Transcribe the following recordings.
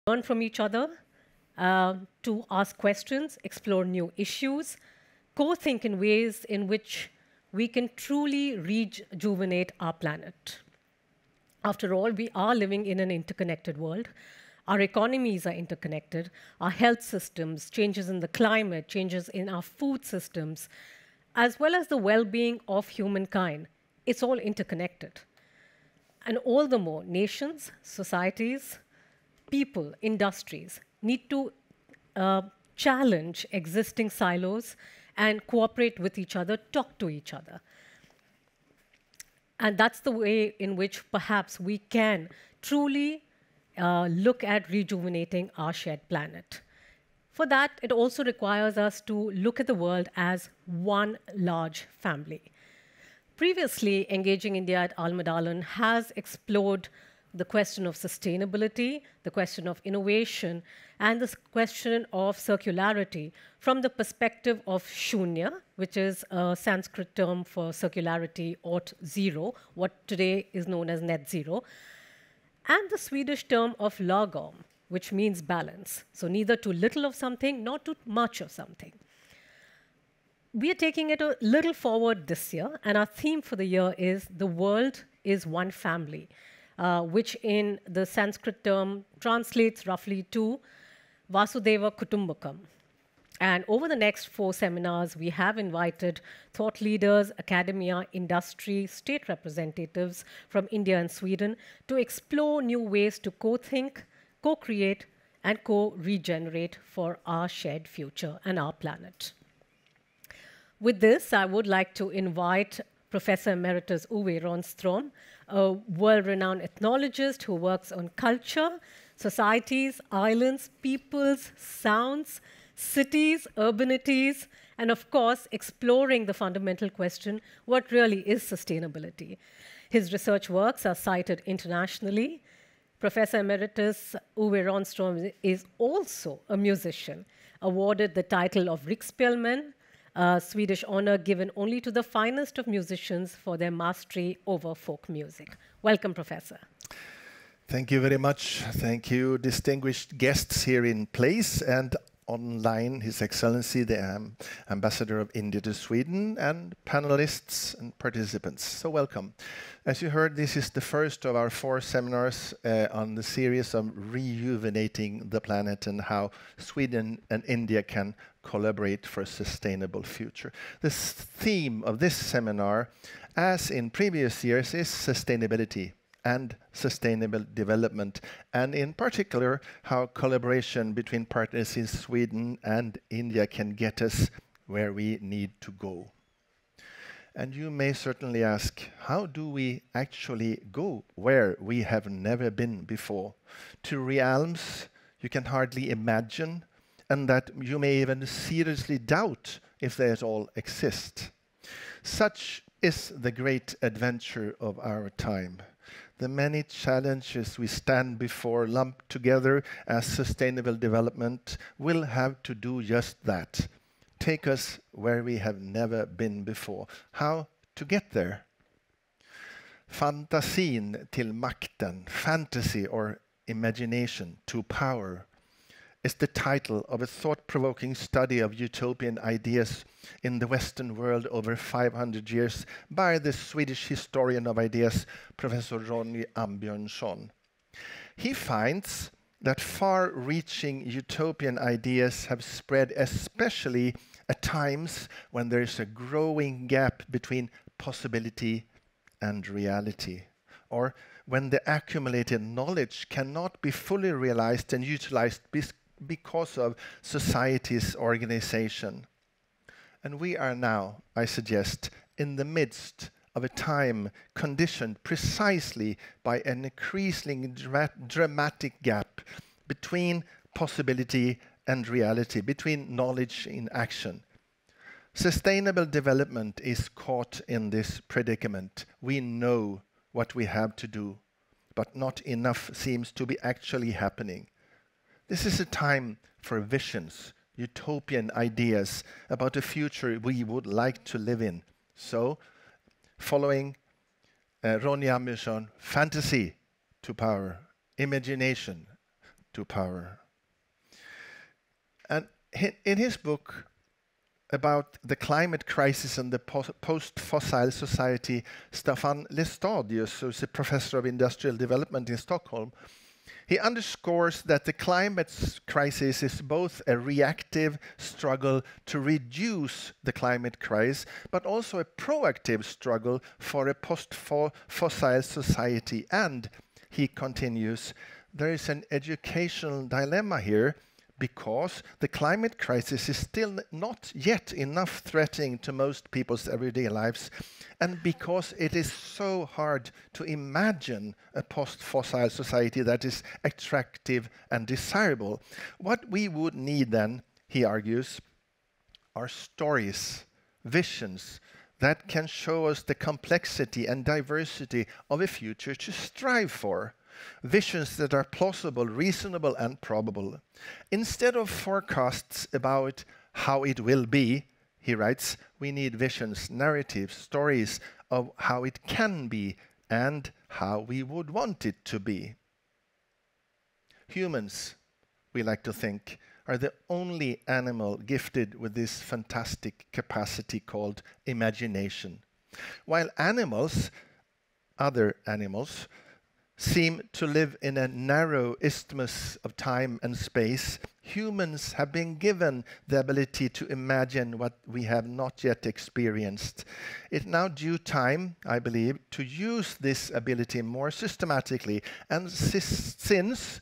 learn from each other, to ask questions, explore new issues, co-think in ways in which we can truly rejuvenate our planet. After all, we are living in an interconnected world. Our economies are interconnected, our health systems, changes in the climate, changes in our food systems, as well as the well-being of humankind. It's all interconnected. And all the more, nations, societies, people, industries need to challenge existing silos and cooperate with each other, talk to each other. And that's the way in which perhaps we can truly look at rejuvenating our shared planet. For that, it also requires us to look at the world as one large family. Previously, Engaging India at Almedalen has explored the question of sustainability, the question of innovation, and the question of circularity from the perspective of shunya, which is a Sanskrit term for circularity or zero, what today is known as net zero, and the Swedish term of lagom, which means balance. So neither too little of something, nor too much of something. We are taking it a little forward this year, and our theme for the year is the world is one family, which in the Sanskrit term translates roughly to Vasudeva Kutumbakam. And over the next 4 seminars, we have invited thought leaders, academia, industry, state representatives from India and Sweden to explore new ways to co-think, co-create, and co-regenerate for our shared future and our planet. With this, I would like to invite Professor Emeritus Owe Ronström, a world-renowned ethnologist who works on culture, societies, islands, peoples, sounds, cities, urbanities, and of course, exploring the fundamental question, what really is sustainability? His research works are cited internationally. Professor Emeritus Owe Ronström is also a musician, awarded the title of Riksspelman, a Swedish honor given only to the finest of musicians for their mastery over folk music. Welcome, Professor. Thank you very much. Thank you, distinguished guests here in place and online, His Excellency, the Ambassador of India to Sweden, and panelists and participants. So welcome. As you heard, this is the first of our 4 seminars on the series of rejuvenating the planet and how Sweden and India can collaborate for a sustainable future. The theme of this seminar, as in previous years, is sustainability and sustainable development, and in particular, how collaboration between partners in Sweden and India can get us where we need to go. And you may certainly ask, how do we actually go where we have never been before? To realms you can hardly imagine, and that you may even seriously doubt if they at all exist. Such is the great adventure of our time. The many challenges we stand before, lumped together as sustainable development, will have to do just that. Take us where we have never been before. How to get there? Fantasin till makten, fantasy or imagination to power, is the title of a thought-provoking study of utopian ideas in the Western world over 500 years by the Swedish historian of ideas, Professor Ronny Ambjörnsson. He finds that far-reaching utopian ideas have spread especially at times when there is a growing gap between possibility and reality, or when the accumulated knowledge cannot be fully realized and utilized because of society's organization. And we are now, I suggest, in the midst of a time conditioned precisely by an increasingly dramatic gap between possibility and reality, between knowledge and action. Sustainable development is caught in this predicament. We know what we have to do, but not enough seems to be actually happening. This is a time for visions, utopian ideas about a future we would like to live in. So, following Ronny Ambjörnsson, fantasy to power, imagination to to power. And in his book about the climate crisis and the post-fossil society, Staffan Lestadius, who's a professor of industrial development in Stockholm, he underscores that the climate crisis is both a reactive struggle to reduce the climate crisis, but also a proactive struggle for a post-fossil society. And, he continues, there is an educational dilemma here, because the climate crisis is still not yet enough threatening to most people's everyday lives, and because it is so hard to imagine a post-fossil society that is attractive and desirable. What we would need then, he argues, are stories, visions, that can show us the complexity and diversity of a future to strive for. Visions that are plausible, reasonable, and probable. Instead of forecasts about how it will be, he writes, we need visions, narratives, stories of how it can be and how we would want it to be. Humans, we like to think, are the only animal gifted with this fantastic capacity called imagination. While animals, other animals, seem to live in a narrow isthmus of time and space, humans have been given the ability to imagine what we have not yet experienced. It's now due time, I believe, to use this ability more systematically, and since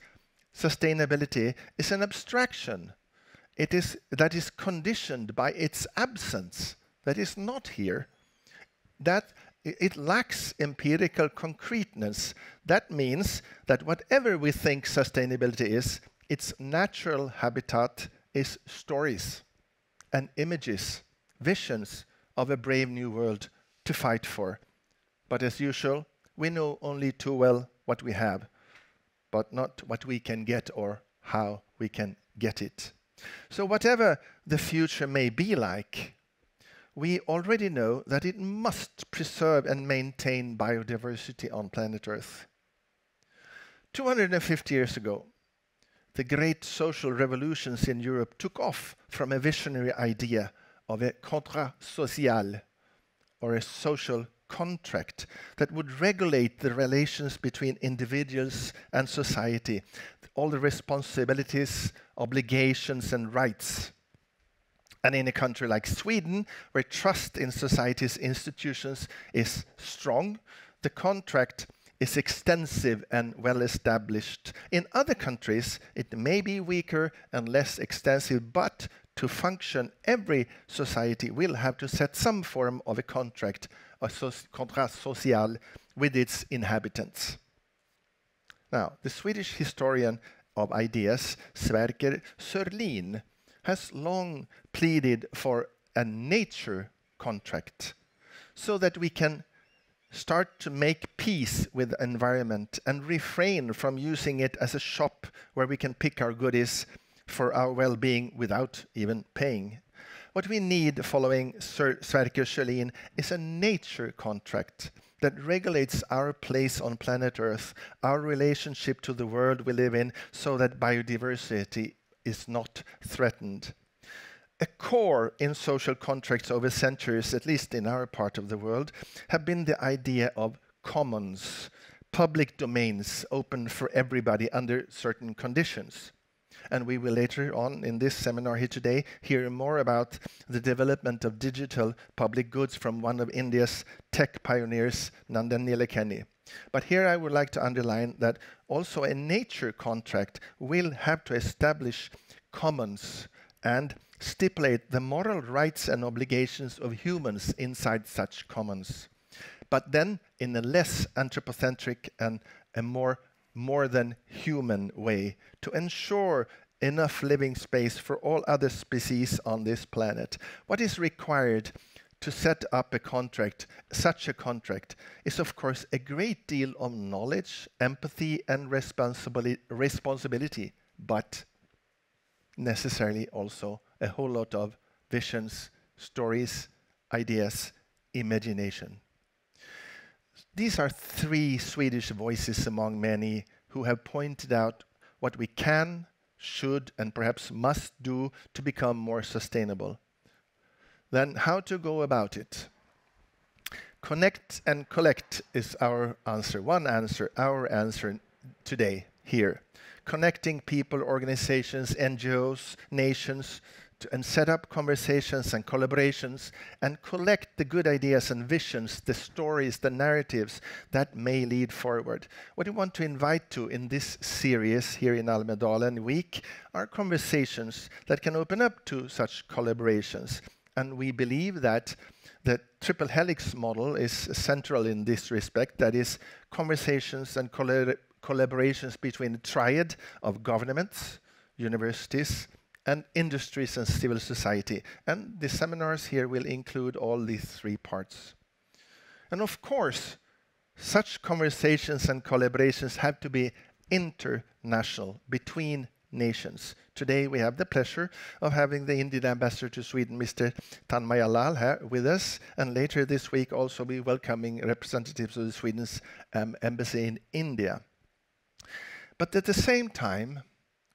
sustainability is an abstraction, that is conditioned by its absence, that is not here, that it lacks empirical concreteness. That means that whatever we think sustainability is, its natural habitat is stories and images, visions of a brave new world to fight for. But as usual, we know only too well what we have, but not what we can get or how we can get it. So whatever the future may be like, we already know that it must preserve and maintain biodiversity on planet Earth. 250 years ago, the great social revolutions in Europe took off from a visionary idea of a contrat social, or a social contract that would regulate the relations between individuals and society, all the responsibilities, obligations, and rights. And in a country like Sweden, where trust in society's institutions is strong, the contract is extensive and well established. In other countries, it may be weaker and less extensive, but to function, every society will have to set some form of a contract, a contrat social, with its inhabitants. Now, the Swedish historian of ideas, Sverker Sörlin, has long pleaded for a nature contract so that we can start to make peace with the environment and refrain from using it as a shop where we can pick our goodies for our well-being without even paying. What we need, following Sverker Sörlin, is a nature contract that regulates our place on planet Earth, our relationship to the world we live in, so that biodiversity is not threatened. A core in social contracts over centuries, at least in our part of the world, have been the idea of commons, public domains open for everybody under certain conditions. And we will later on in this seminar here today hear more about the development of digital public goods from one of India's tech pioneers, Nandan Nilekani. But here I would like to underline that also a nature contract will have to establish commons and stipulate the moral rights and obligations of humans inside such commons, but then in a less anthropocentric and a more than human way, to ensure enough living space for all other species on this planet. What is required to set up a contract, such a contract, is of course a great deal of knowledge, empathy, and responsibility, but necessarily also a whole lot of visions, stories, ideas, imagination. These are three Swedish voices among many who have pointed out what we can, should, and perhaps must do to become more sustainable. Then how to go about it? Connect and collect is our answer, our answer today here. Connecting people, organizations, NGOs, nations, and set up conversations and collaborations and collect the good ideas and visions, the stories, the narratives that may lead forward. What we want to invite to in this series here in Almedalen week are conversations that can open up to such collaborations. And we believe that the triple helix model is central in this respect, that is conversations and collaborations between the triad of governments, universities, and industries and civil society. And the seminars here will include all these three parts. And of course, such conversations and collaborations have to be international, between nations. Today we have the pleasure of having the Indian ambassador to Sweden, Mr. Tanmaya Lal, here with us, and later this week also be welcoming representatives of the Sweden's embassy in India. But at the same time,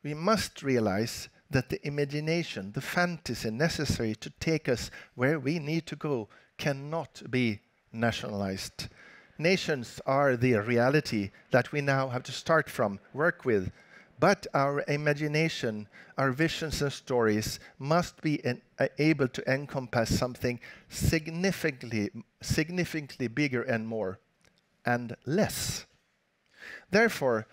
we must realize that the imagination, the fantasy necessary to take us where we need to go cannot be nationalized. Nations are the reality that we now have to start from, work with. But our imagination, our visions and stories must be able to encompass something significantly bigger and more, and less. Therefore,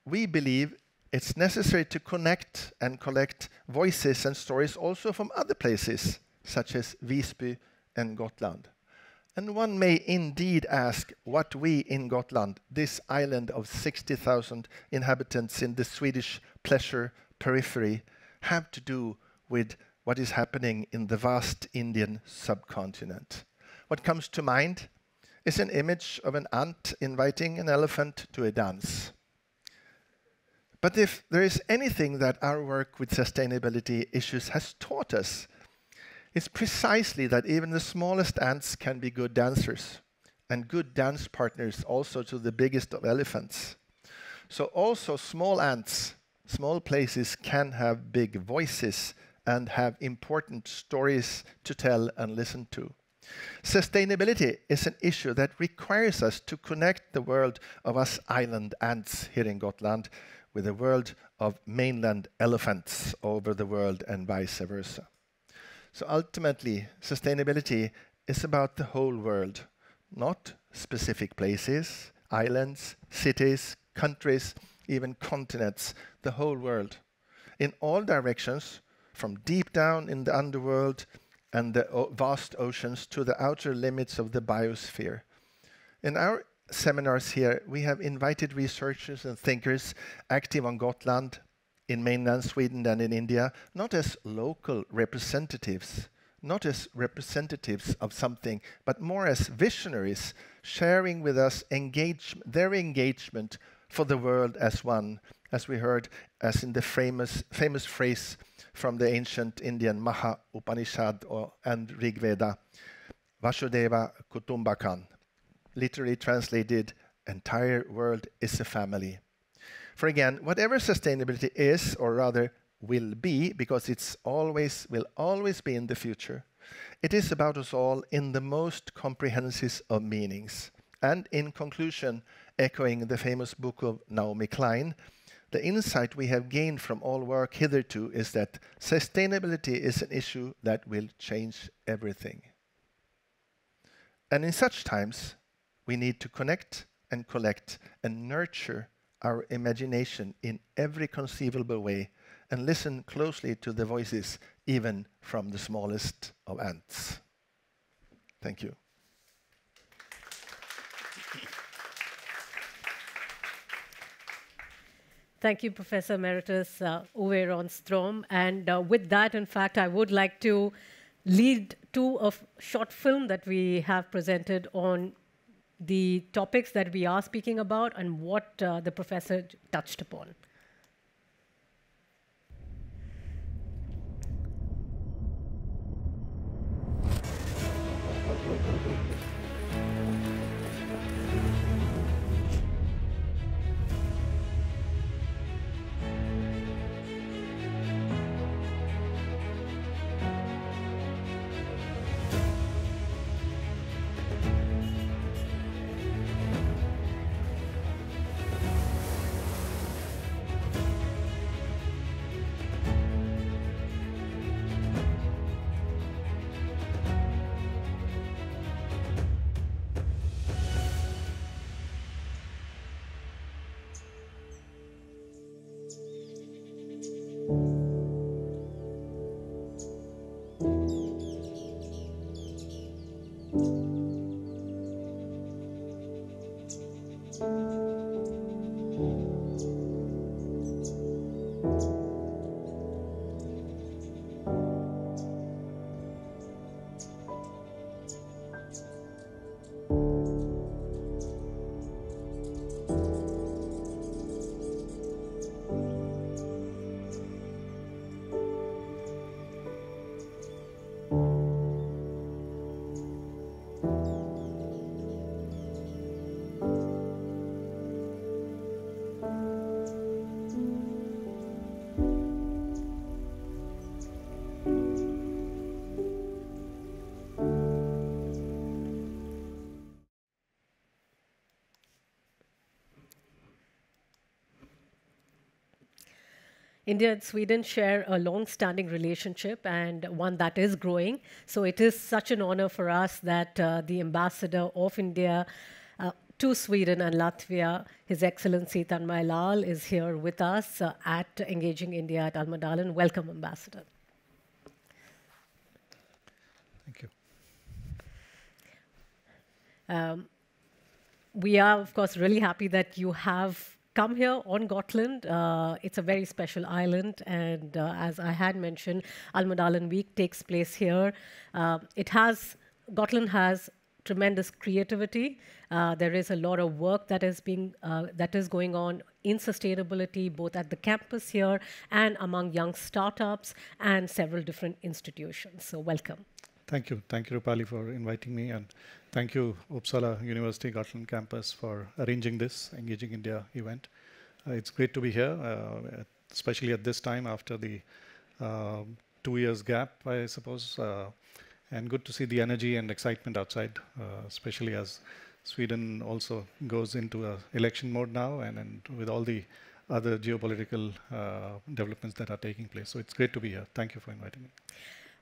we believe it's necessary to connect and collect voices and stories also from other places, such as Visby and Gotland. And one may indeed ask what we in Gotland, this island of 60,000 inhabitants in the Swedish pleasure periphery, have to do with what is happening in the vast Indian subcontinent. What comes to mind is an image of an ant inviting an elephant to a dance. But if there is anything that our work with sustainability issues has taught us, it's precisely that even the smallest ants can be good dancers, and good dance partners also to the biggest of elephants. So also small ants, small places can have big voices and have important stories to tell and listen to. Sustainability is an issue that requires us to connect the world of us island ants here in Gotland with the world of mainland elephants over the world and vice versa. So ultimately, sustainability is about the whole world, not specific places, islands, cities, countries, even continents, the whole world. In all directions, from deep down in the underworld and the vast oceans to the outer limits of the biosphere. In our seminars here, we have invited researchers and thinkers active on Gotland, in mainland Sweden and in India, not as local representatives, not as representatives of something, but more as visionaries, sharing with us their engagement for the world as one, as we heard, as in the famous phrase from the ancient Indian Maha Upanishad and Rig Veda, Vasudeva Kutumbakam, literally translated, entire world is a family. For again, whatever sustainability is, or rather will be, because will always be in the future, it is about us all in the most comprehensive of meanings. And in conclusion, echoing the famous book of Naomi Klein, the insight we have gained from all work hitherto is that sustainability is an issue that will change everything. And in such times, we need to connect and collect and nurture our imagination in every conceivable way and listen closely to the voices, even from the smallest of ants. Thank you. Thank you, Professor Emeritus Owe Ronström. And with that, in fact, I would like to lead to a short film that we have presented on the topics that we are speaking about and what the professor touched upon. India and Sweden share a long-standing relationship and one that is growing. So it is such an honor for us that the ambassador of India to Sweden and Latvia, His Excellency Tanmaya Lal, is here with us at Engaging India at Almedalen. Welcome, Ambassador. Thank you. We are, of course, really happy that you have come here on Gotland. It's a very special island, and as I had mentioned, Almedalen Week takes place here. Gotland has tremendous creativity. There is a lot of work that is going on in sustainability, both at the campus here and among young startups and several different institutions. So welcome. Thank you, Rupali, for inviting me, and thank you, Uppsala University Gotland campus, for arranging this Engaging India event. It's great to be here, especially at this time after the 2 years gap, I suppose, and good to see the energy and excitement outside, especially as Sweden also goes into election mode now, and with all the other geopolitical developments that are taking place. So it's great to be here. Thank you for inviting me.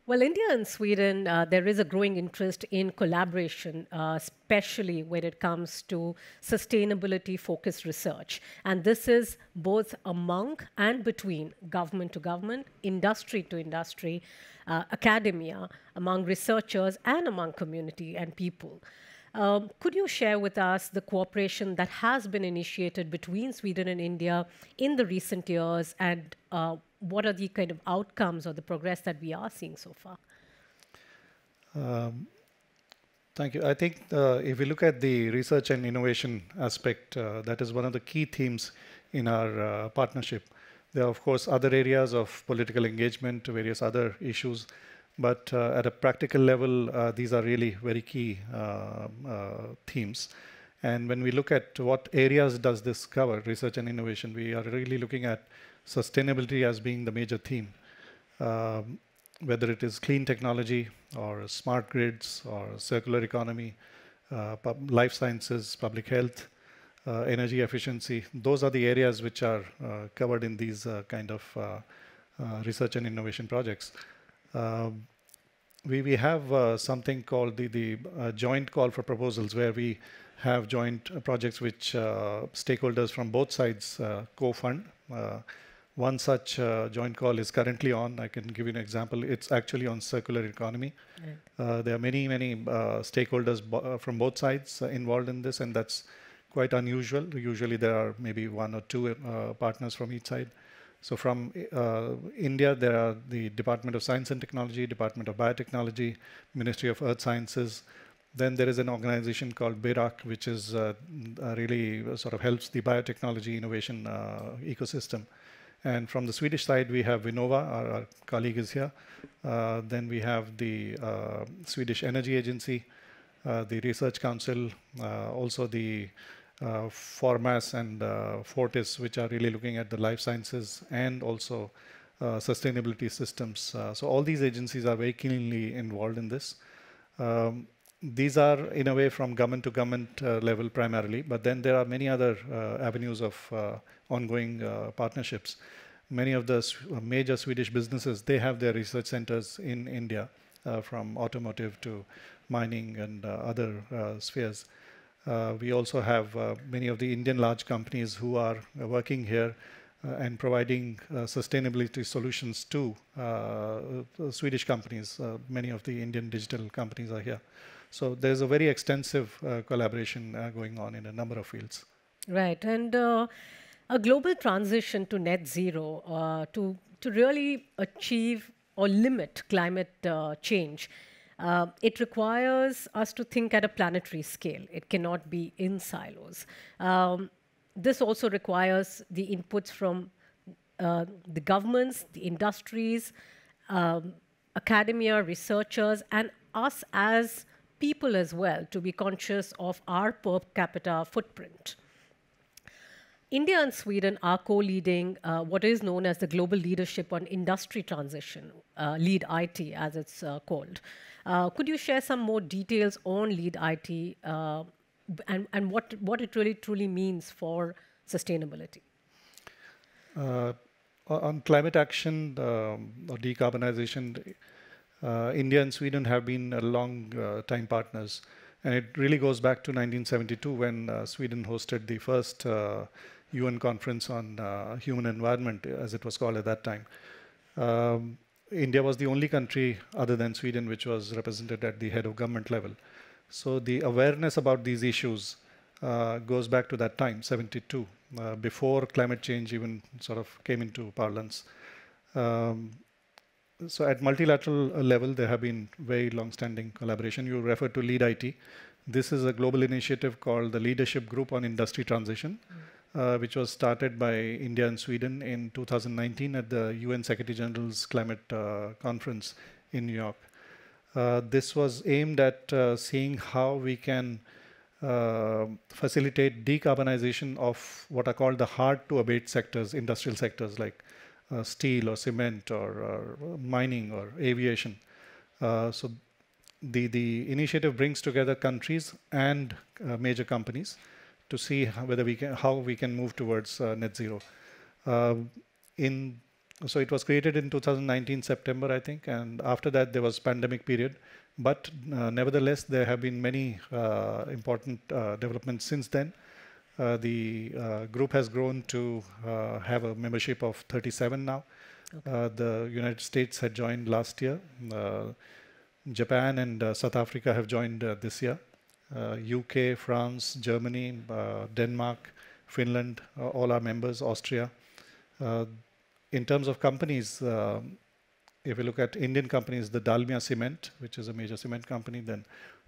Well, India and Sweden, there is a growing interest in collaboration, especially when it comes to sustainability-focused research. And this is both among and between government to government, industry to industry, academia, among researchers, and among community and people. Could you share with us the cooperation that has been initiated between Sweden and India in the recent years, and what are the kind of outcomes or the progress that we are seeing so far? Thank you. I think if we look at the research and innovation aspect, that is one of the key themes in our partnership. There are, of course, other areas of political engagement, various other issues, but at a practical level, these are really very key themes. And when we look at what areas does this cover, research and innovation, we are really looking at sustainability as being the major theme, whether it is clean technology or smart grids or circular economy, life sciences, public health, energy efficiency. Those are the areas which are covered in these kind of research and innovation projects. We have something called the joint call for proposals, where we have joint projects which stakeholders from both sides co-fund. One such joint call is currently on. I can give you an example. It's actually on circular economy. Right. There are many stakeholders from both sides involved in this, and that's quite unusual. Usually there are maybe one or two partners from each side. So from India, there are the Department of Science and Technology, Department of Biotechnology, Ministry of Earth Sciences. Then there is an organization called BERAC, which is really sort of helps the biotechnology innovation ecosystem. And from the Swedish side, we have Vinnova, our colleague is here. Then we have the Swedish Energy Agency, the Research Council, also the Formas and Fortis, which are really looking at the life sciences and also sustainability systems. So all these agencies are very keenly involved in this. These are, in a way, from government to government level primarily, but then there are many other avenues of ongoing partnerships. Many of the major Swedish businesses, they have their research centers in India, from automotive to mining and other spheres. We also have many of the Indian large companies who are working here and providing sustainability solutions to Swedish companies. Many of the Indian digital companies are here. So there's a very extensive collaboration going on in a number of fields. Right, and a global transition to net zero to really achieve or limit climate change, it requires us to think at a planetary scale. It cannot be in silos. This also requires the inputs from the governments, the industries, academia, researchers, and us as people as well, to be conscious of our per capita footprint. India and Sweden are co-leading what is known as the Global Leadership on Industry Transition, LEAD IT as it's called. Could you share some more details on LEAD IT and what it really truly means for sustainability? on climate action or decarbonization, India and Sweden have been a long time partners. And it really goes back to 1972 when Sweden hosted the first UN conference on human environment, as it was called at that time. India was the only country other than Sweden which was represented at the head of government level. So the awareness about these issues goes back to that time, 72, before climate change even sort of came into parlance. So at multilateral level, there have been very long-standing collaboration. You refer to LEAD IT. This is a global initiative called the Leadership Group on Industry Transition, which was started by India and Sweden in 2019 at the UN Secretary General's Climate Conference in New York. This was aimed at seeing how we can facilitate decarbonization of what are called the hard-to-abate sectors, industrial sectors like steel or cement or mining or aviation. So the initiative brings together countries and major companies to see how we can move towards net zero. So it was created in 2019 September, I think, and after that there was pandemic period. But nevertheless, there have been many important developments since then. The group has grown to have a membership of 37 now. Okay. The United States had joined last year. Japan and South Africa have joined this year. UK, France, Germany, Denmark, Finland, all are members, Austria. In terms of companies, if you look at Indian companies, the Dalmia Cement, which is a major cement company, then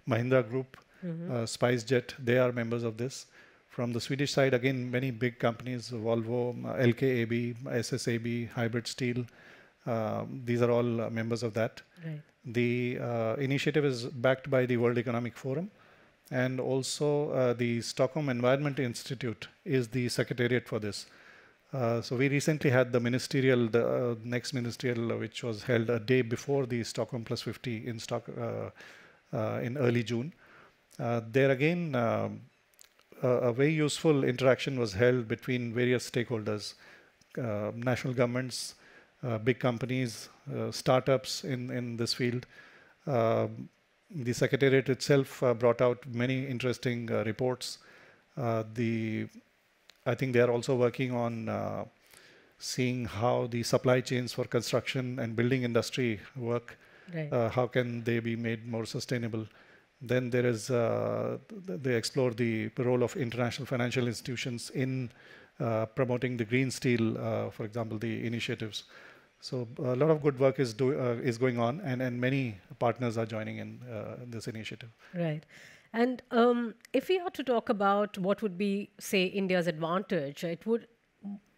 Mahindra Group, SpiceJet, they are members of this. From the Swedish side, again, many big companies, Volvo, LKAB, SSAB, Hybrid Steel, these are all members of that. Right. The initiative is backed by the World Economic Forum, and also the Stockholm Environment Institute is the secretariat for this. So we recently had the ministerial, the next ministerial, which was held a day before the Stockholm Plus 50 in in early June. There again, a very useful interaction was held between various stakeholders, national governments, big companies, startups in this field. The secretariat itself brought out many interesting reports. I think they are also working on seeing how the supply chains for construction and building industry work. Right. How can they be made more sustainable? Then there is, they explore the role of international financial institutions in promoting the green steel, for example, the initiatives. So a lot of good work is going on, and many partners are joining in this initiative. Right. And if we are to talk about what would be, say, India's advantage, it would,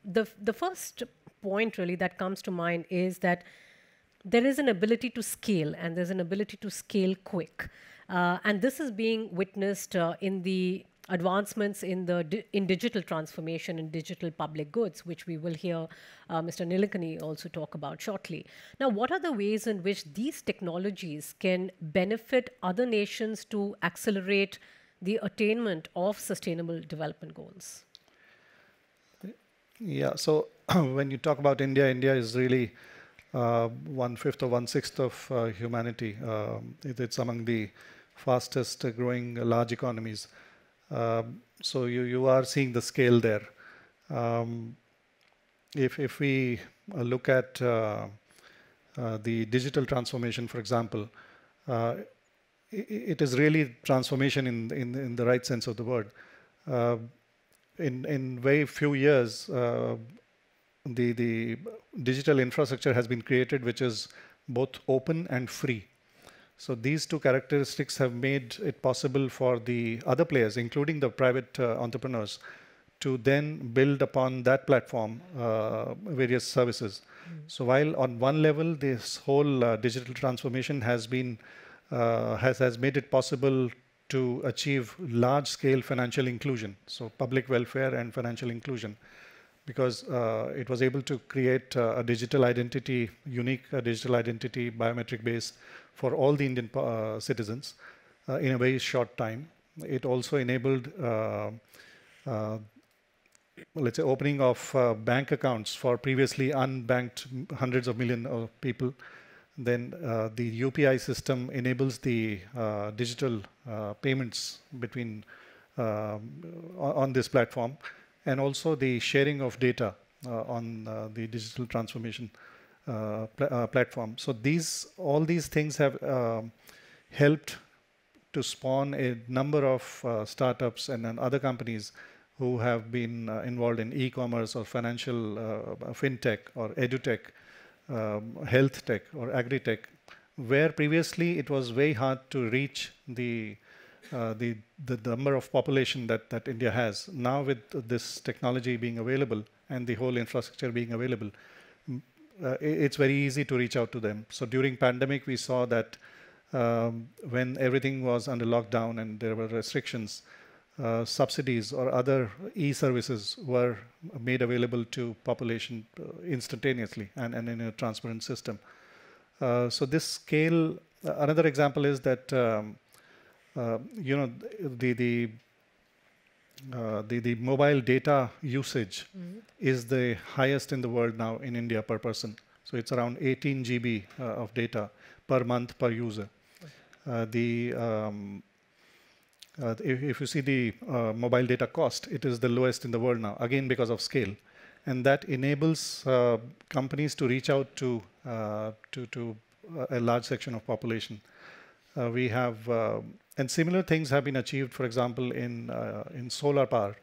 the first point really that comes to mind is that there is an ability to scale, and there's an ability to scale quick. And this is being witnessed in the advancements in digital transformation and digital public goods, which we will hear Mr. Nilekani also talk about shortly. Now, what are the ways in which these technologies can benefit other nations to accelerate the attainment of sustainable development goals? Yeah, so when you talk about India, India is really 1/5 or 1/6 of humanity. It's among the fastest growing large economies. So you are seeing the scale there. If we look at the digital transformation, for example, it is really transformation in the right sense of the word. In very few years, the digital infrastructure has been created, which is both open and free. So these two characteristics have made it possible for the other players, including the private entrepreneurs, to then build upon that platform various services. So while on one level, this whole digital transformation has been has made it possible to achieve large-scale financial inclusion, so public welfare and financial inclusion, because it was able to create a digital identity, unique digital identity, biometric-based, for all the Indian citizens in a very short time. It also enabled let's say, opening of bank accounts for previously unbanked hundreds of millions of people. Then the UPI system enables the digital payments between on this platform, and also the sharing of data on the digital transformation platform. So all these things have helped to spawn a number of startups and other companies who have been involved in e-commerce or financial fintech or edutech, health tech or agri-tech, where previously it was very hard to reach the number of population that India has. Now with this technology being available and the whole infrastructure being available, it's very easy to reach out to them. So during pandemic, we saw that when everything was under lockdown and there were restrictions, subsidies or other e-services were made available to population instantaneously and in a transparent system. So this scale, another example is that you know, the mobile data usage is the highest in the world now in India per person. So it's around 18 GB of data per month per user. If you see the mobile data cost, it is the lowest in the world now, again because of scale. And that enables companies to reach out to a large section of population. We have, and similar things have been achieved, for example, in solar power.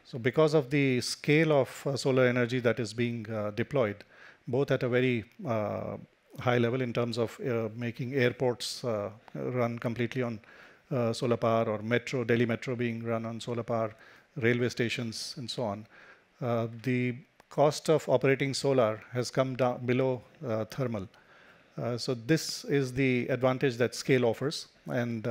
So because of the scale of solar energy that is being deployed, both at a very high level in terms of making airports run completely on solar power, or metro, Delhi Metro being run on solar power, railway stations and so on. The cost of operating solar has come down below thermal. So this is the advantage that scale offers, and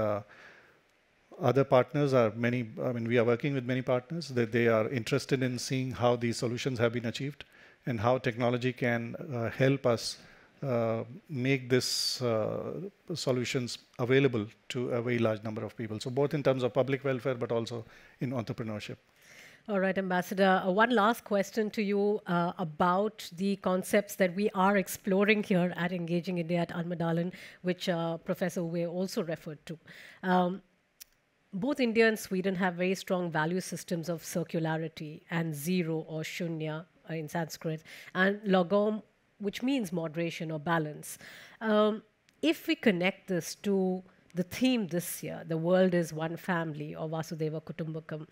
other partners are many. I mean, we are working with many partners that they are interested in seeing how these solutions have been achieved and how technology can help us make this solutions available to a very large number of people. So both in terms of public welfare, but also in entrepreneurship. All right, Ambassador. One last question to you about the concepts that we are exploring here at Engaging India at Almedalen, which Professor Owe also referred to. Both India and Sweden have very strong value systems of circularity and zero or shunya in Sanskrit, and lagom, which means moderation or balance. If we connect this to the theme this year, the world is one family, or Vasudeva Kutumbakam,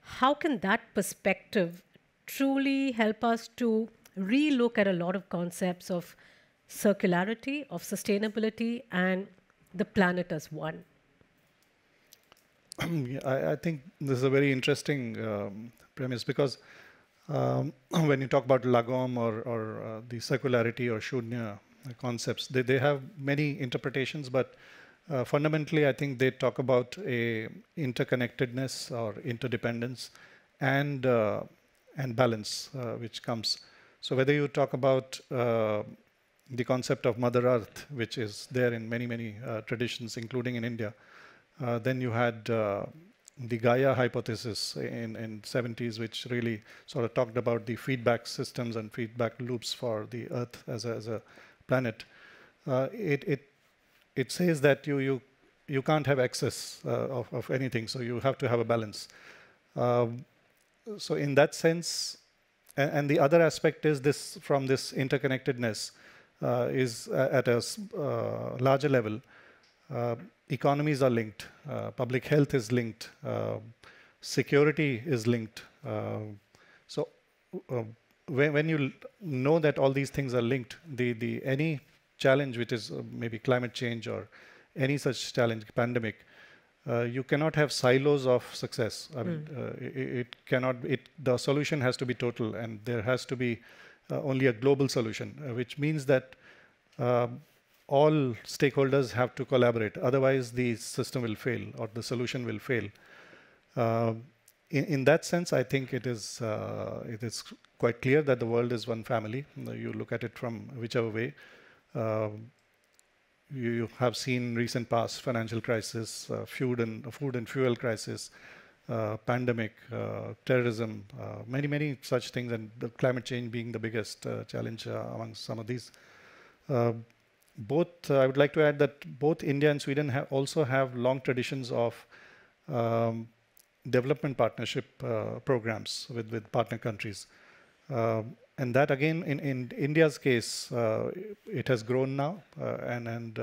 how can that perspective truly help us to relook at a lot of concepts of circularity, of sustainability, and the planet as one? I think this is a very interesting premise, because when you talk about lagom or the circularity or shunya concepts, they have many interpretations, but fundamentally, I think they talk about a interconnectedness or interdependence and balance, which comes. So whether you talk about the concept of Mother Earth, which is there in many traditions, including in India, then you had the Gaia hypothesis in 70s, which really sort of talked about the feedback systems and feedback loops for the Earth as a planet. It says that you can't have excess of anything, so you have to have a balance. So in that sense, and the other aspect is this, from this interconnectedness is at a larger level. Economies are linked, public health is linked, security is linked. So when you know that all these things are linked, any challenge, which is maybe climate change or any such challenge, pandemic, you cannot have silos of success. I mean, it cannot. The solution has to be total, and there has to be only a global solution, which means that all stakeholders have to collaborate. Otherwise, the system will fail or the solution will fail. In that sense, I think it is quite clear that the world is one family. You look at it from whichever way. You have seen recent past financial crisis, food and fuel crisis, pandemic, terrorism, many such things, and the climate change being the biggest challenge among some of these. I would like to add that both India and Sweden also have long traditions of development partnership programs with partner countries. And that again, in India's case, it has grown now. And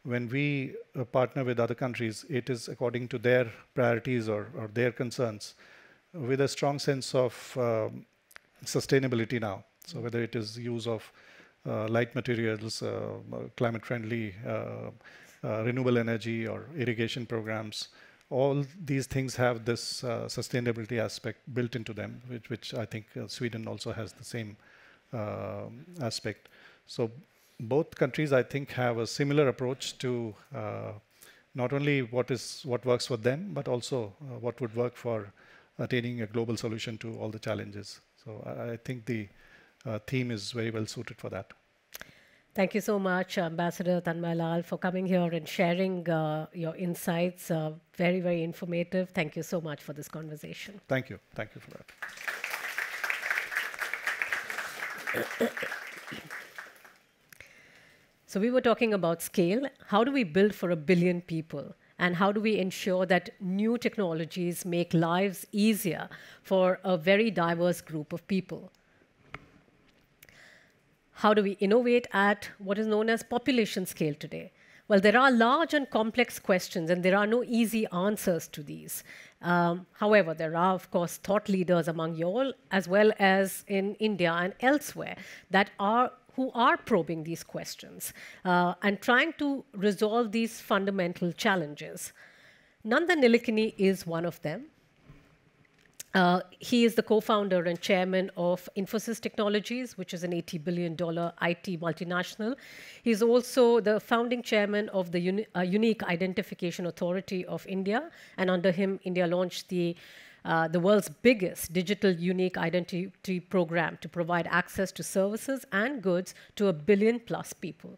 when we partner with other countries, it is according to their priorities or their concerns, with a strong sense of sustainability now. So whether it is use of light materials, climate-friendly, renewable energy, or irrigation programs, all these things have this sustainability aspect built into them, which I think Sweden also has the same aspect. So both countries, I think, have a similar approach to not only what works for them, but also what would work for attaining a global solution to all the challenges. So I think the theme is very well suited for that. Thank you so much, Ambassador Tanmaya Lal, for coming here and sharing your insights. Very, very informative. Thank you so much for this conversation. Thank you. Thank you for that. So we were talking about scale. How do we build for 1 billion people? And how do we ensure that new technologies make lives easier for a very diverse group of people? How do we innovate at what is known as population scale today? Well, there are large and complex questions, and there are no easy answers to these. However, there are, of course, thought leaders among you all, as well as in India and elsewhere, who are probing these questions and trying to resolve these fundamental challenges. Nandan Nilekani is one of them. He is the co-founder and chairman of Infosys Technologies, which is an $80 billion IT multinational. He's also the founding chairman of the Unique Identification Authority of India, and under him, India launched the world's biggest digital unique identity program to provide access to services and goods to 1 billion plus people.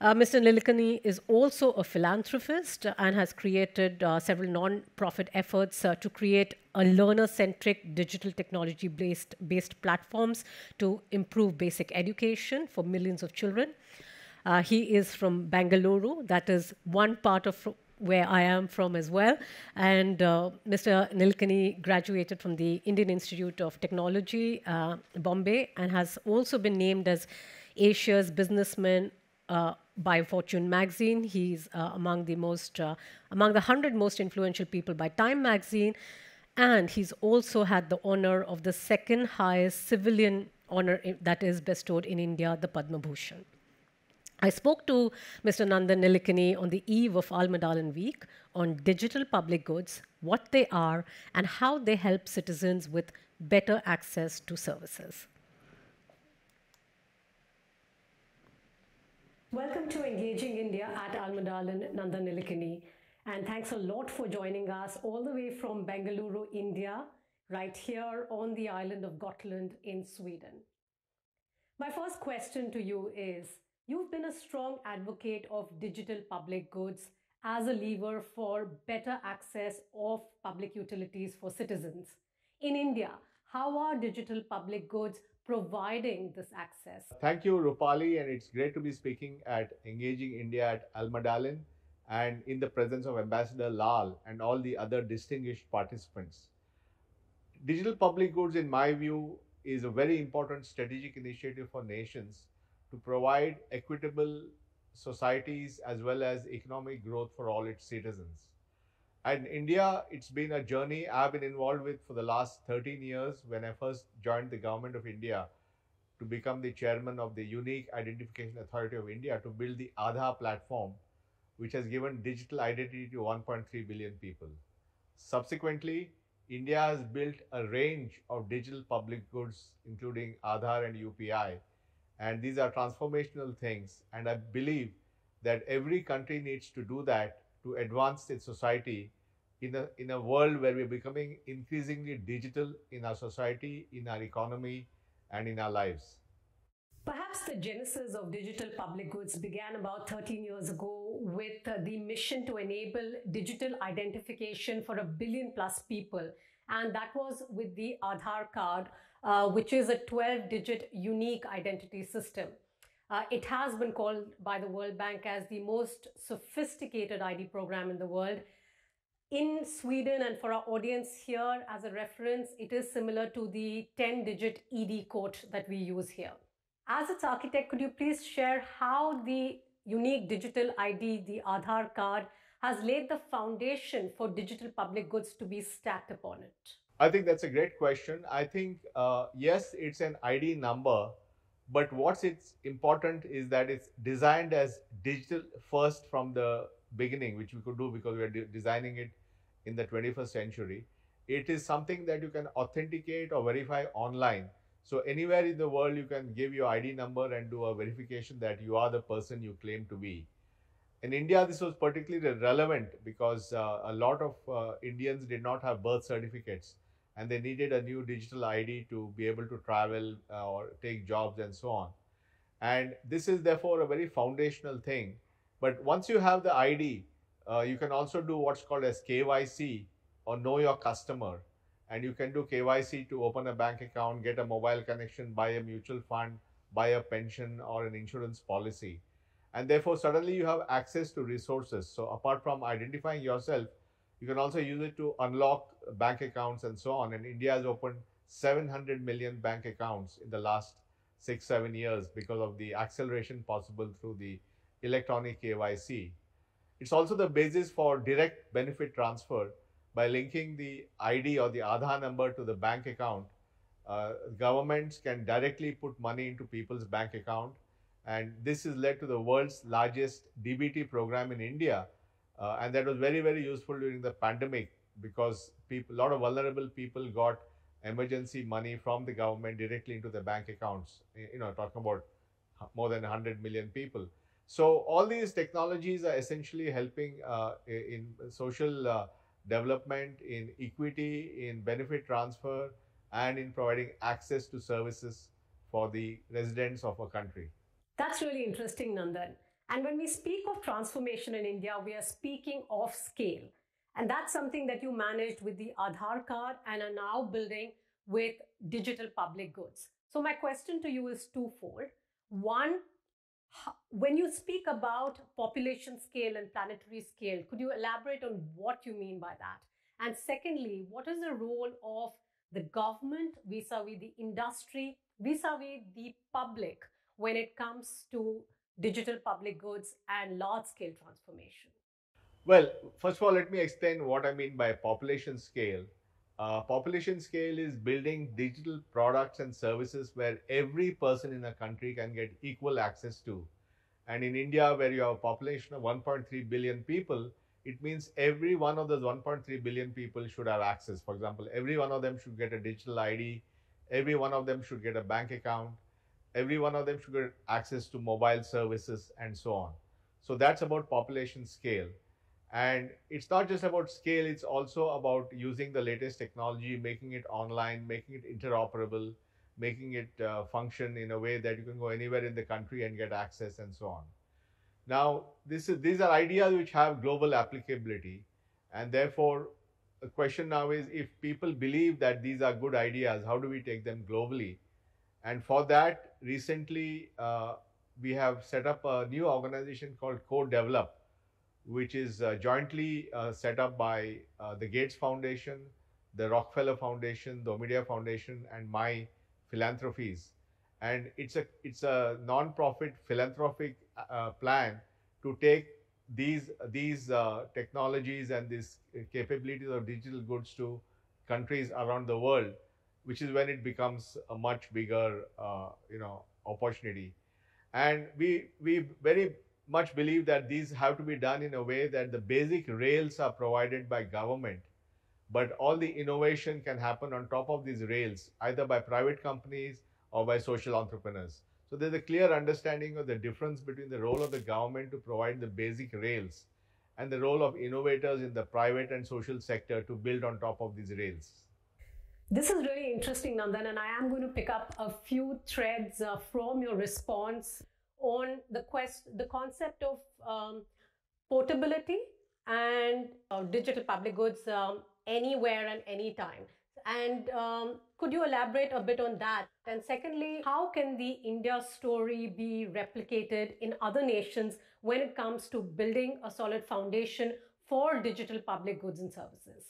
Mr. Nilekani is also a philanthropist and has created several non-profit efforts to create a learner-centric digital technology-based platforms to improve basic education for millions of children. He is from Bengaluru. That is one part of where I am from as well. And Mr. Nilekani graduated from the Indian Institute of Technology, Bombay, and has also been named as Asia's businessman by Fortune magazine. He's among the 100 most influential people by Time magazine. And he's also had the honor of the second highest civilian honor that is bestowed in India, the Padma Bhushan. I spoke to Mr. Nandan Nilekani on the eve of Almedalen Week on digital public goods, what they are, and how they help citizens with better access to services. Welcome to Engaging India at Almedalen, Nandan Nilekani. And thanks a lot for joining us all the way from Bengaluru, India, right here on the island of Gotland in Sweden. My first question to you is, you've been a strong advocate of digital public goods as a lever for better access of public utilities for citizens. In India, how are digital public goods providing this access? Thank you, Rupali, and it's great to be speaking at Engaging India at Almedalen and in the presence of Ambassador Lal and all the other distinguished participants. Digital public goods, in my view, is a very important strategic initiative for nations to provide equitable societies as well as economic growth for all its citizens. And India, it's been a journey I've been involved with for the last 13 years when I first joined the government of India to become the chairman of the Unique Identification Authority of India to build the Aadhaar platform, which has given digital identity to 1.3 billion people. Subsequently, India has built a range of digital public goods, including Aadhaar and UPI. And these are transformational things. And I believe that every country needs to do that to advance its society in a world where we're becoming increasingly digital in our society, in our economy, and in our lives. Perhaps the the genesis of digital public goods began about 13 years ago with the mission to enable digital identification for 1 billion plus people. And that was with the Aadhaar card, which is a 12-digit unique identity system. It has been called by the World Bank as the most sophisticated ID program in the world. In Sweden, and for our audience here as a reference, it is similar to the 10-digit ED code that we use here. As its architect, could you please share how the unique digital ID, the Aadhaar card, has laid the foundation for digital public goods to be stacked upon it? I think that's a great question. I think, yes, it's an ID number, but what's it's important is that it's designed as digital first from the beginning, which we could do because we are designing it in the 21st century. It is something that you can authenticate or verify online. So anywhere in the world, you can give your ID number and do a verification that you are the person you claim to be. In India, this was particularly relevant because a lot of Indians did not have birth certificates and they needed a new digital ID to be able to travel or take jobs and so on. And this is therefore a very foundational thing. But once you have the ID, you can also do what's called as KYC or know your customer. And you can do KYC to open a bank account, get a mobile connection, buy a mutual fund, buy a pension or an insurance policy. And therefore, suddenly you have access to resources. So apart from identifying yourself, you can also use it to unlock bank accounts and so on. And India has opened 700 million bank accounts in the last 6-7 years because of the acceleration possible through the electronic KYC. It's also the basis for direct benefit transfer by linking the ID or the Aadhaar number to the bank account. Governments can directly put money into people's bank account. And this has led to the world's largest DBT program in India. And that was very, very useful during the pandemic because a lot of vulnerable people got emergency money from the government directly into their bank accounts, talking about more than 100 million people. So all these technologies are essentially helping in social development, in equity, in benefit transfer, and in providing access to services for the residents of a country. That's really interesting, Nandan. And when we speak of transformation in India, we are speaking of scale. And that's something that you managed with the Aadhaar card and are now building with digital public goods. So my question to you is twofold. One, when you speak about population scale and planetary scale, could you elaborate on what you mean by that? And secondly, what is the role of the government vis-a-vis the industry, vis-a-vis the public when it comes to digital public goods and large-scale transformation? Well, first of all, let me explain what I mean by population scale. Population scale is building digital products and services where every person in a country can get equal access to. And in India, where you have a population of 1.3 billion people, it means every one of those 1.3 billion people should have access. For example, every one of them should get a digital ID, every one of them should get a bank account, every one of them should get access to mobile services and so on. So that's about population scale. And it's not just about scale, it's also about using the latest technology, making it online, making it interoperable, making it function in a way that you can go anywhere in the country and get access and so on. Now, these are ideas which have global applicability. And therefore, the question now is, if people believe that these are good ideas, how do we take them globally? And for that, recently, we have set up a new organization called Co-Develop, which is jointly set up by the Gates Foundation, the Rockefeller Foundation, the Omidyar Foundation, and my philanthropies. And it's a non-profit philanthropic plan to take these technologies and these capabilities of digital goods to countries around the world, which is when it becomes a much bigger opportunity. And we very much believe that these have to be done in a way that the basic rails are provided by government, but all the innovation can happen on top of these rails, either by private companies or by social entrepreneurs. So there's a clear understanding of the difference between the role of the government to provide the basic rails and the role of innovators in the private and social sector to build on top of these rails. This is really interesting, Nandan, and I am going to pick up a few threads from your response on the concept of portability and digital public goods anywhere and anytime. And could you elaborate a bit on that? And secondly, how can the India story be replicated in other nations when it comes to building a solid foundation for digital public goods and services?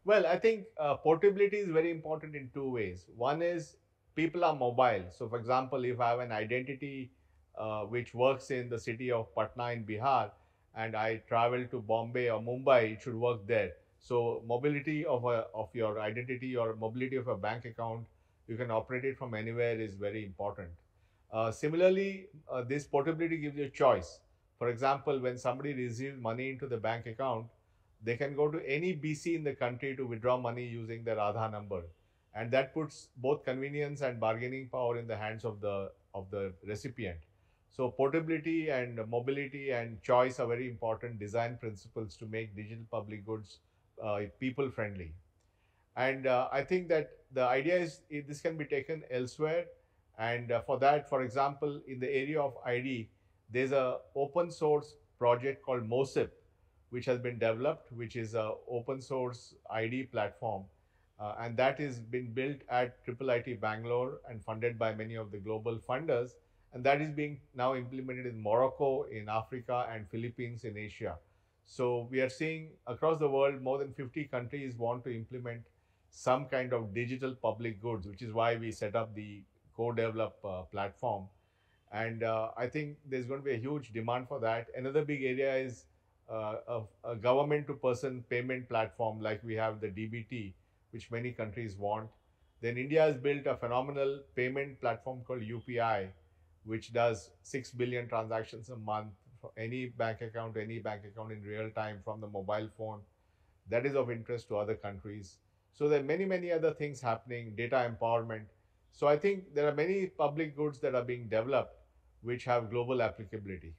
Well, I think portability is very important in two ways. One is people are mobile. So, for example, if I have an identity which works in the city of Patna in Bihar and I travel to Bombay or Mumbai, it should work there. So, mobility of your identity or mobility of a bank account, you can operate it from anywhere is very important. Similarly, this portability gives you a choice. For example, when somebody receives money into the bank account, they can go to any BC in the country to withdraw money using their Aadhaar number, and that puts both convenience and bargaining power in the hands of the recipient. So portability and mobility and choice are very important design principles to make digital public goods people friendly. And I think that the idea is this can be taken elsewhere. And for that, for example, in the area of ID, there's a open source project called MOSIP, which has been developed, which is a open source ID platform. And that is been built at IIIT Bangalore and funded by many of the global funders. And that is being now implemented in Morocco, in Africa, and Philippines in Asia. So we are seeing across the world, more than 50 countries want to implement some kind of digital public goods, which is why we set up the co-develop platform. And I think there's going to be a huge demand for that. Another big area is a government-to-person payment platform like we have the DBT, which many countries want. Then India has built a phenomenal payment platform called UPI, which does 6 billion transactions a month for any bank account in real time from the mobile phone. That is of interest to other countries. So there are many, many other things happening, data empowerment. So I think there are many public goods that are being developed which have global applicability.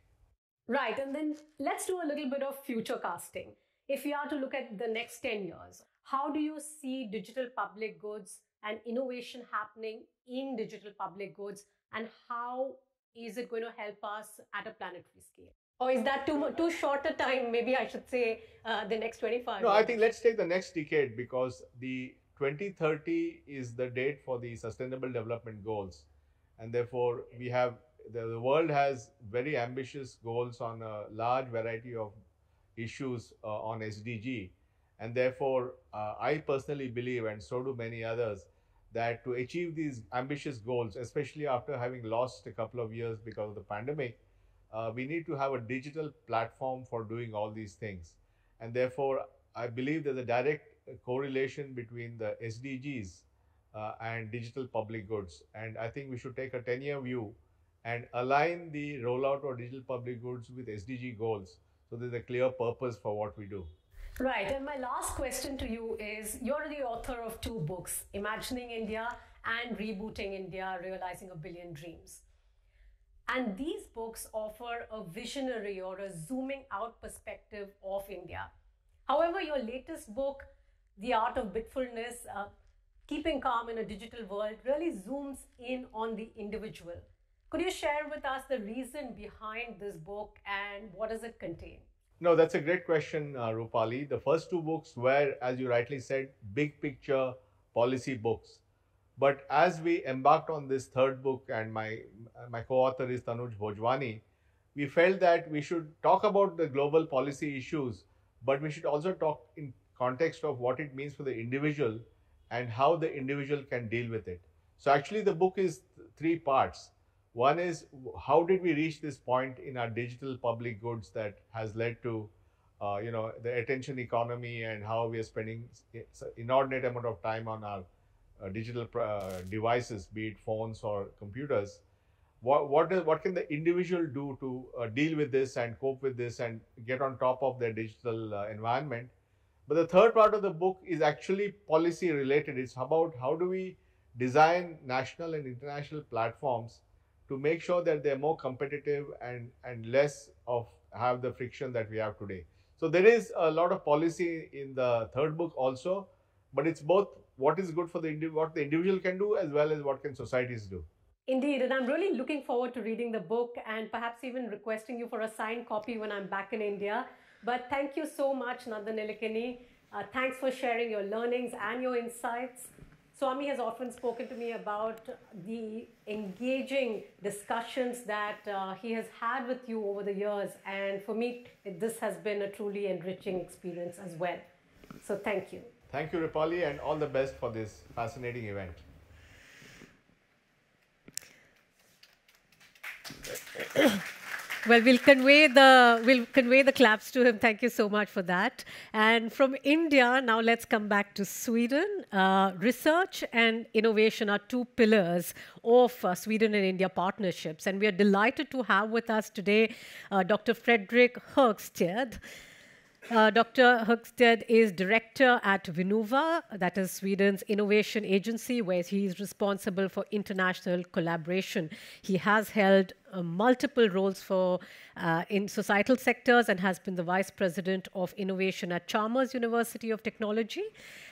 Right, and then let's do a little bit of future casting. If we are to look at the next 10 years, how do you see digital public goods and innovation happening in digital public goods, and how is it going to help us at a planetary scale? Or is that too short a time? Maybe I should say the next 25 No, years. I think let's take the next decade because the 2030 is the date for the Sustainable Development Goals. And therefore, we have the world has very ambitious goals on a large variety of issues on SDG. And therefore, I personally believe, and so do many others, that to achieve these ambitious goals, especially after having lost a couple of years because of the pandemic, we need to have a digital platform for doing all these things. And therefore, I believe there's a direct correlation between the SDGs and digital public goods. And I think we should take a 10-year view and align the rollout of digital public goods with SDG goals. So there's a clear purpose for what we do. Right. And my last question to you is, you're the author of 2 books, Imagining India and Rebooting India, Realizing a Billion Dreams. And these books offer a visionary or a zooming out perspective of India. However, your latest book, The Art of Bitfulness, Keeping Calm in a Digital World, really zooms in on the individual. Could you share with us the reason behind this book and what does it contain? No, that's a great question, Rupali. The first 2 books were, as you rightly said, big picture policy books. But as we embarked on this third book, and my co-author is Tanuj Bhojwani, we felt that we should talk about the global policy issues, but we should also talk in context of what it means for the individual and how the individual can deal with it. So actually the book is 3 parts. One is how did we reach this point in our digital public goods that has led to the attention economy and how we are spending inordinate amount of time on our digital devices, be it phones or computers. What can the individual do to deal with this and cope with this and get on top of their digital environment? But the third part of the book is actually policy related. It's about how do we design national and international platforms to make sure that they're more competitive and less of have the friction that we have today. So there is a lot of policy in the third book also, but it's both what is good for what the individual can do, as well as what can societies do. Indeed, and I'm really looking forward to reading the book and perhaps even requesting you for a signed copy when I'm back in India. But thank you so much, Nandan Nilekani. Thanks for sharing your learnings and your insights. Swami has often spoken to me about the engaging discussions that he has had with you over the years. And for me, this has been a truly enriching experience as well. So thank you. Thank you, Rupali, and all the best for this fascinating event. Well, we'll convey the claps to him. Thank you so much for that. And from India, now let's come back to Sweden. Research and innovation are two pillars of Sweden and India partnerships. And we are delighted to have with us today Dr. Fredrik Högstedt. Dr. Högstedt is director at Vinnova, that is Sweden's innovation agency, where he is responsible for international collaboration. He has held multiple roles in societal sectors and has been the vice president of innovation at Chalmers University of Technology,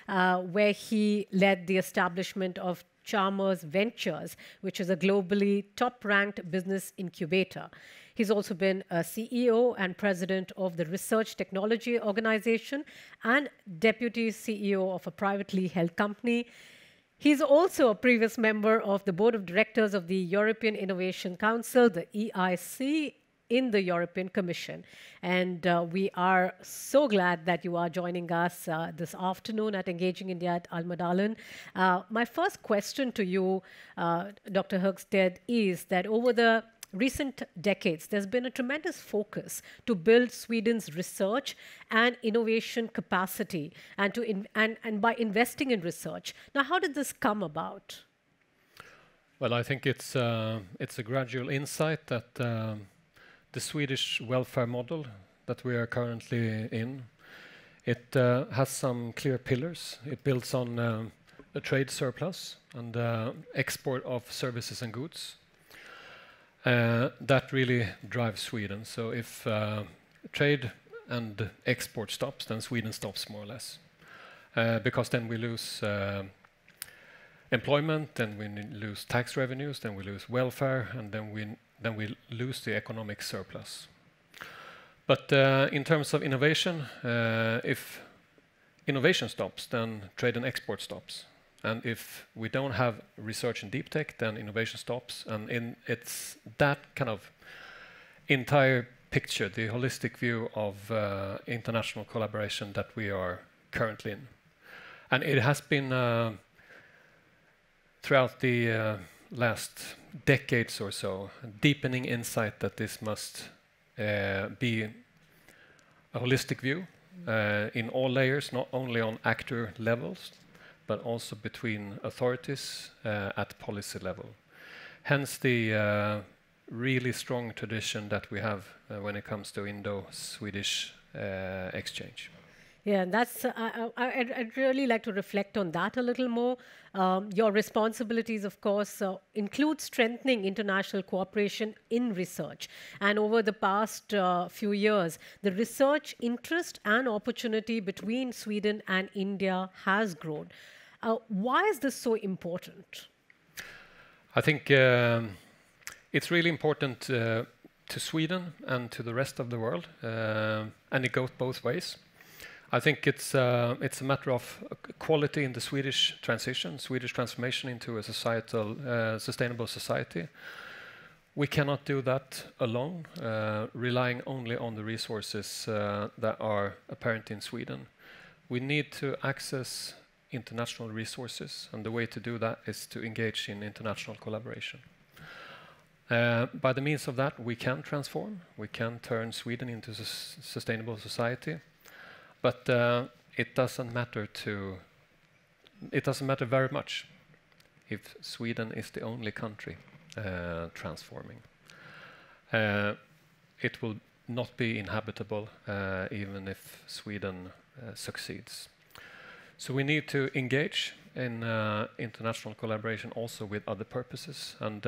where he led the establishment of Chalmers Ventures, which is a globally top-ranked business incubator. He's also been a CEO and president of the Research Technology Organization and deputy CEO of a privately held company. He's also a previous member of the board of directors of the European Innovation Council, the EIC, in the European Commission. And we are so glad that you are joining us this afternoon at Engaging India at Almedalen. My first question to you, Dr. Högstedt, is that over the recent decades, there's been a tremendous focus to build Sweden's research and innovation capacity and by investing in research. Now, how did this come about? Well, I think it's a gradual insight that the Swedish welfare model that we are currently in, it has some clear pillars. It builds on a trade surplus and export of services and goods. That really drives Sweden. So if trade and export stops, then Sweden stops more or less. Because then we lose employment, then we lose tax revenues, then we lose welfare, and then we lose the economic surplus. But in terms of innovation, if innovation stops, then trade and export stops. And if we don't have research in deep tech, then innovation stops. And it's that kind of entire picture, the holistic view of international collaboration that we are currently in. And it has been throughout the last decades or so, deepening insight that this must be a holistic view in all layers, not only on actor levels, but also between authorities at policy level. Hence the really strong tradition that we have when it comes to Indo-Swedish exchange. Yeah, and that's, I'd really like to reflect on that a little more. Your responsibilities, of course, include strengthening international cooperation in research. And over the past few years, the research interest and opportunity between Sweden and India has grown. Why is this so important? I think it's really important to Sweden and to the rest of the world, and it goes both ways. I think it's a matter of quality in the Swedish transition, Swedish transformation into a societal, sustainable society. We cannot do that alone, relying only on the resources that are apparent in Sweden. We need to access international resources, and the way to do that is to engage in international collaboration. By the means of that, we can transform, we can turn Sweden into a sustainable society, but it doesn't matter very much if Sweden is the only country transforming. It will not be inhabitable even if Sweden succeeds. So we need to engage in international collaboration also with other purposes. And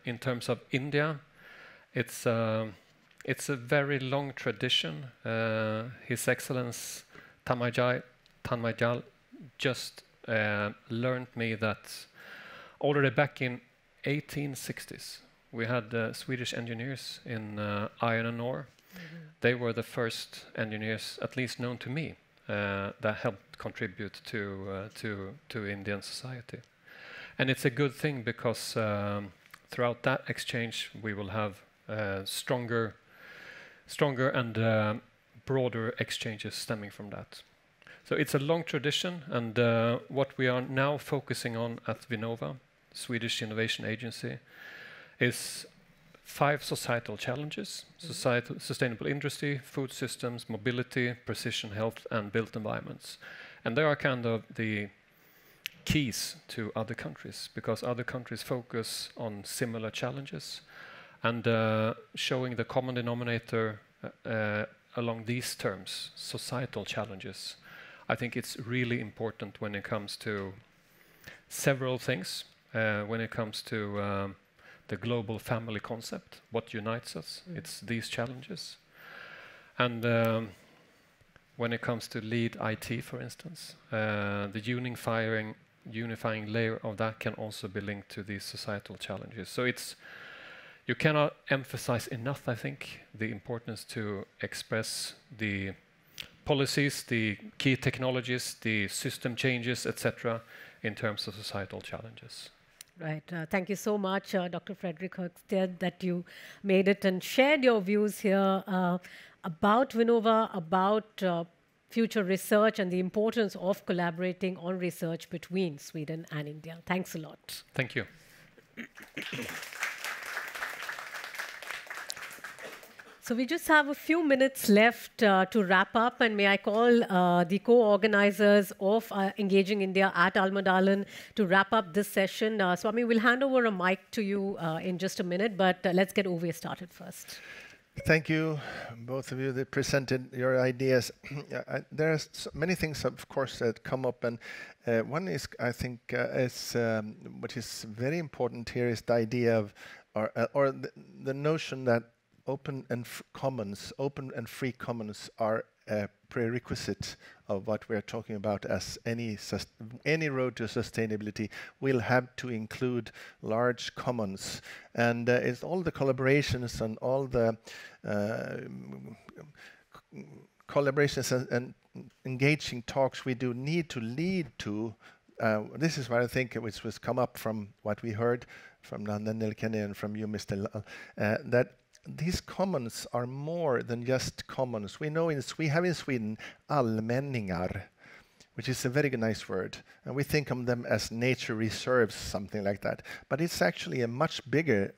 in terms of India, it's a very long tradition. His Excellency Tanmaya Lal just learned me that already back in 1860s, we had Swedish engineers in iron and ore. They were the first engineers, at least known to me, that helped contribute to Indian society. And it's a good thing because throughout that exchange, we will have stronger and broader exchanges stemming from that. So it's a long tradition, and what we are now focusing on at Vinnova, Swedish Innovation Agency, is 5 societal challenges: sustainable industry, food systems, mobility, precision health, and built environments. And they are kind of the keys to other countries, because other countries focus on similar challenges. And showing the common denominator along these terms, societal challenges, I think it's really important when it comes to several things. When it comes to the global family concept, what unites us, it's these challenges. And when it comes to lead IT, for instance, the unifying layer of that can also be linked to these societal challenges. So you cannot emphasize enough, I think, the importance to express the policies, the key technologies, the system changes, etc., in terms of societal challenges. Right. Thank you so much, Dr. Frederick Högstedt, that you made it and shared your views here about Vinnova, about future research and the importance of collaborating on research between Sweden and India. Thanks a lot. Thank you. So we just have a few minutes left to wrap up, and may I call the co-organizers of Engaging India at Almedalen to wrap up this session. Swami, we'll hand over a mic to you in just a minute, but let's get Owe started first. Thank you, both of you that presented your ideas. There are many things, of course, that come up, and one is, I think, what is very important here is the idea of, or the notion that open and free commons are a prerequisite of what we're talking about as any road to sustainability will have to include large commons. And it's all the collaborations and all the collaborations and engaging talks we do need to lead to, this is what I think which was come up from what we heard from Nandan Nilekani and from you, Mr. Lal, that these commons are more than just commons. We know we have in Sweden allmänningar, which is a very nice word, and we think of them as nature reserves, something like that. But it's actually a much bigger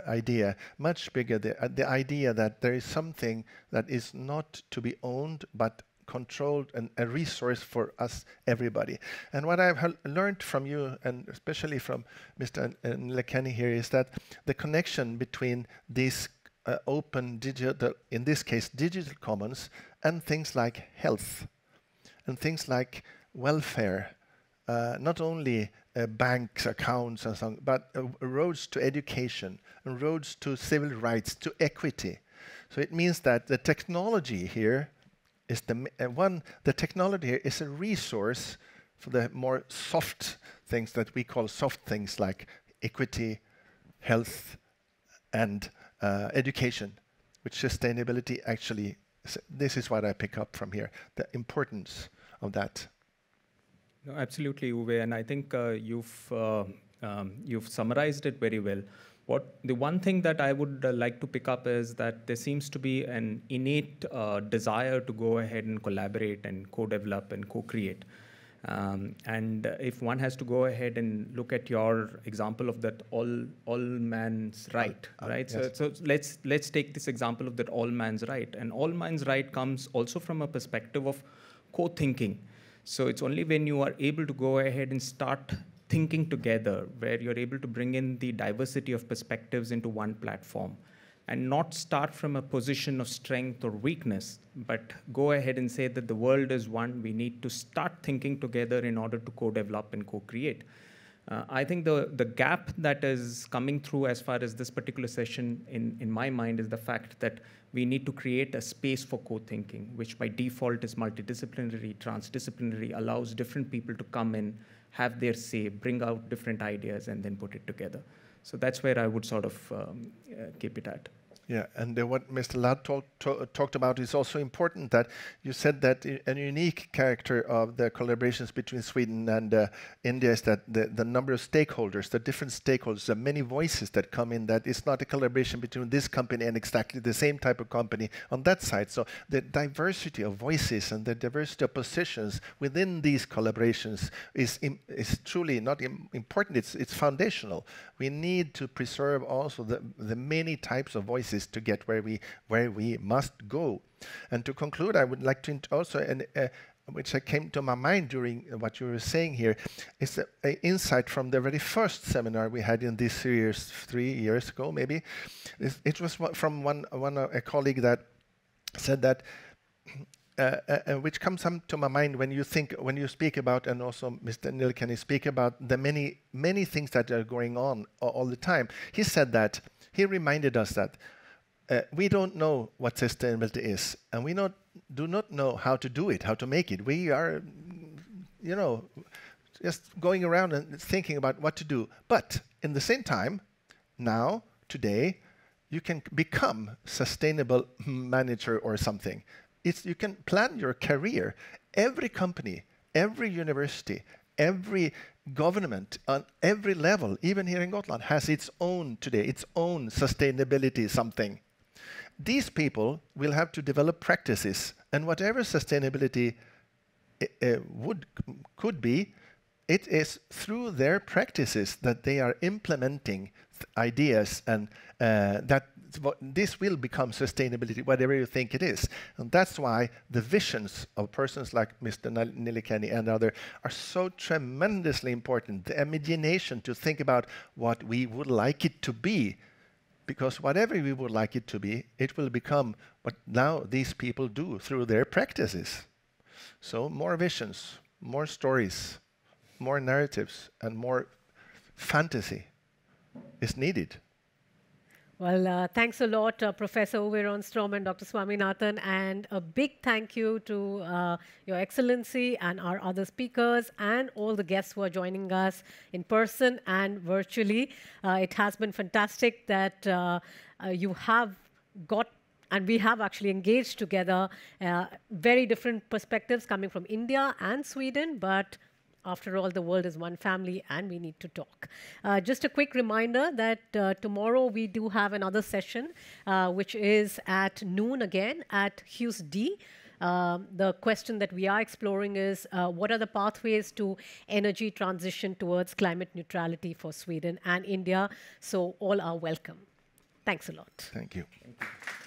idea, much bigger. The idea that there is something that is not to be owned, but controlled, and a resource for us, everybody. And what I've learned from you, and especially from Mr. Nilekani here, is that the connection between these open digital, in this case digital commons, and things like health and things like welfare, not only banks, accounts and so on, but roads to education and roads to civil rights, to equity. So it means that the technology here is the technology here is a resource for the more soft things that we call soft things like equity, health, and education, which sustainability actually, this is what I pick up from here, the importance of that. No, absolutely, Uwe, and I think you've summarized it very well. The one thing that I would like to pick up is that there seems to be an innate desire to go ahead and collaborate and co-develop and co-create. And if one has to go ahead and look at your example of that all man's right, right? Yes. So let's take this example of that all man's right. And all man's right comes also from a perspective of co-thinking. So it's only when you are able to go ahead and start thinking together, where you're able to bring in the diversity of perspectives into one platform, and not start from a position of strength or weakness, but go ahead and say that the world is one. We need to start thinking together in order to co-develop and co-create. I think the gap that is coming through as far as this particular session in my mind is the fact that we need to create a space for co-thinking, which by default is multidisciplinary, transdisciplinary, allows different people to come in, have their say, bring out different ideas, and then put it together. So that's where I would sort of keep it at. Yeah, and what Mr. Lal talked about is also important, that you said that a unique character of the collaborations between Sweden and India is that the number of stakeholders, the different stakeholders, the many voices that come in, that it's not a collaboration between this company and exactly the same type of company on that side. So the diversity of voices and the diversity of positions within these collaborations is truly not important, it's foundational. We need to preserve also the many types of voices to get where we must go. And to conclude, I would like to also, which came to my mind during what you were saying here, is an insight from the very first seminar we had in this series 3 years ago, maybe. It was from a colleague that said that, which comes to my mind when you speak about, and also Mr. Nilekani speak about the many things that are going on all the time. He said that, he reminded us that we don't know what sustainability is, and we do not know how to do it, how to make it. We are, just going around and thinking about what to do. But in the same time, now, today, you can become sustainable manager or something. You can plan your career. Every company, every university, every government on every level, even here in Gotland, has its own sustainability something. These people will have to develop practices, and whatever sustainability could be, it is through their practices that they are implementing ideas, and this will become sustainability, whatever you think it is. And that's why the visions of persons like Mr. Nilekani and others are so tremendously important. The imagination to think about what we would like it to be. Because whatever we would like it to be, it will become what now these people do through their practices. So more visions, more stories, more narratives, and more fantasy is needed. Well, thanks a lot, Professor Owe Ronström and Dr. Swaminathan, and a big thank you to Your Excellency and our other speakers and all the guests who are joining us in person and virtually. It has been fantastic that you have got, and we have actually engaged together very different perspectives coming from India and Sweden, but after all, the world is one family and we need to talk. Just a quick reminder that tomorrow we do have another session, which is at noon again at HE. The question that we are exploring is, what are the pathways to energy transition towards climate neutrality for Sweden and India? So all are welcome. Thanks a lot. Thank you. Thank you.